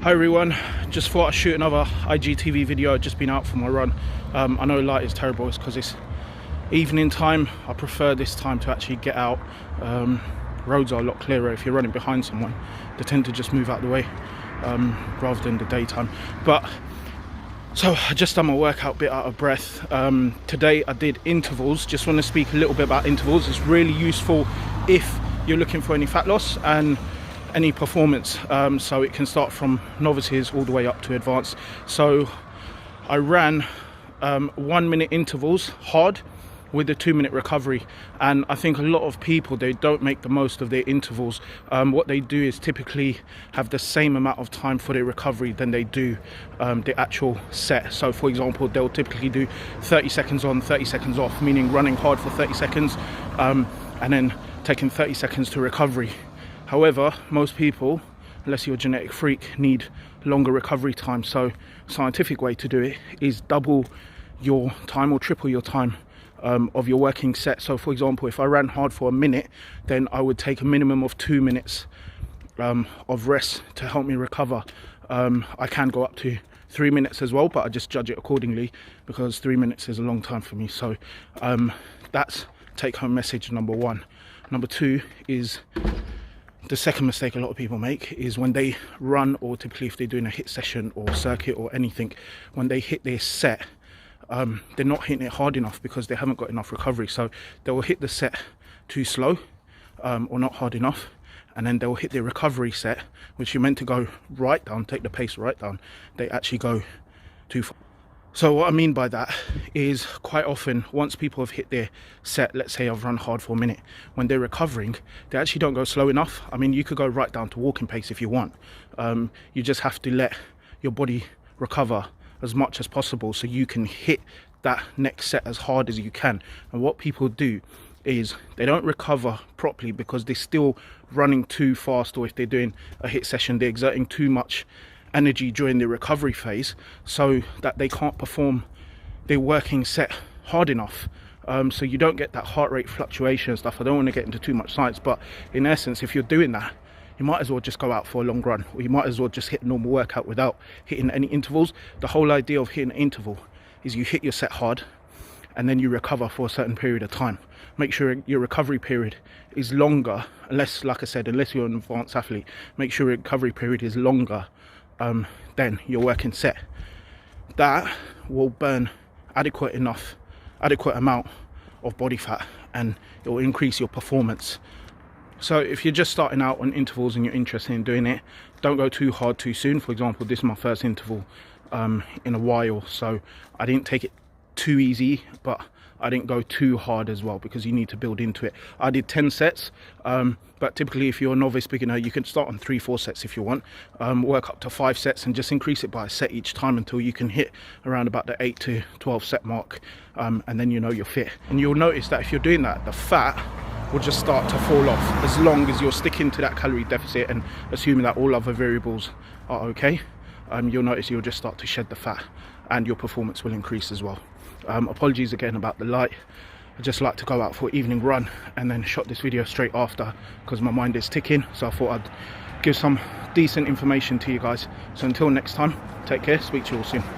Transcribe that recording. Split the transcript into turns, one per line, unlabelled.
Hi everyone, just thought I'd shoot another IGTV video. I've just been out for my run. I know light is terrible, it's because it's evening time. I prefer this time to actually get out. Roads are a lot clearer. If you're running behind someone, they tend to just move out the way rather than the daytime. So I just done my workout, bit out of breath. Today I did intervals. Just want to speak a little bit about intervals. It's really useful if you're looking for any fat loss and any performance, so it can start from novices all the way up to advanced. So I ran 1 minute intervals hard with a 2 minute recovery, and I think a lot of people, they don't make the most of their intervals. What they do is typically have the same amount of time for their recovery than they do the actual set. So for example, they'll typically do 30 seconds on, 30 seconds off, meaning running hard for 30 seconds and then taking 30 seconds to recovery. However, most people, unless you're a genetic freak, need longer recovery time. So scientific way to do it is double your time or triple your time of your working set. So for example, if I ran hard for a minute, then I would take a minimum of 2 minutes of rest to help me recover. I can go up to 3 minutes as well, but I just judge it accordingly because 3 minutes is a long time for me. So that's take home message number one. Number two is, the second mistake a lot of people make is when they run, or typically if they're doing a HIIT session or circuit or anything, when they hit their set, they're not hitting it hard enough because they haven't got enough recovery. So they will hit the set too slow or not hard enough, and then they'll hit their recovery set, which you're meant to go right down, take the pace right down. They actually go too far. So what I mean by that is, quite often once people have hit their set, let's say I've run hard for a minute, when they're recovering, they actually don't go slow enough. I mean, you could go right down to walking pace if you want. You just have to let your body recover as much as possible so you can hit that next set as hard as you can. And what people do is they don't recover properly because they're still running too fast, or if they're doing a HIIT session, they're exerting too much energy during the recovery phase so that they can't perform their working set hard enough. So you don't get that heart rate fluctuation and stuff. I don't want to get into too much science, but in essence, if you're doing that, you might as well just go out for a long run, or you might as well just hit a normal workout without hitting any intervals. The whole idea of hitting an interval is you hit your set hard and then you recover for a certain period of time. Make sure your recovery period is longer, unless, like I said, unless you're an advanced athlete, make sure your recovery period is longer than your working set. That will burn adequate amount of body fat, and it will increase your performance. So if you're just starting out on intervals and you're interested in doing it, don't go too hard too soon. For example, this is my first interval in a while, so I didn't take it too easy, but I didn't go too hard as well, because you need to build into it. I did 10 sets, but typically if you're a novice beginner, you can start on 3-4 sets if you want. Work up to 5 sets and just increase it by a set each time until you can hit around about the 8 to 12 set mark, and then you know you're fit. And you'll notice that if you're doing that, the fat will just start to fall off, as long as you're sticking to that calorie deficit and assuming that all other variables are okay. You'll notice you'll just start to shed the fat and your performance will increase as well. Apologies again about the light. I just like to go out for an evening run and then shot this video straight after because my mind is ticking, so I thought I'd give some decent information to you guys. So until next time, take care, speak to you all soon.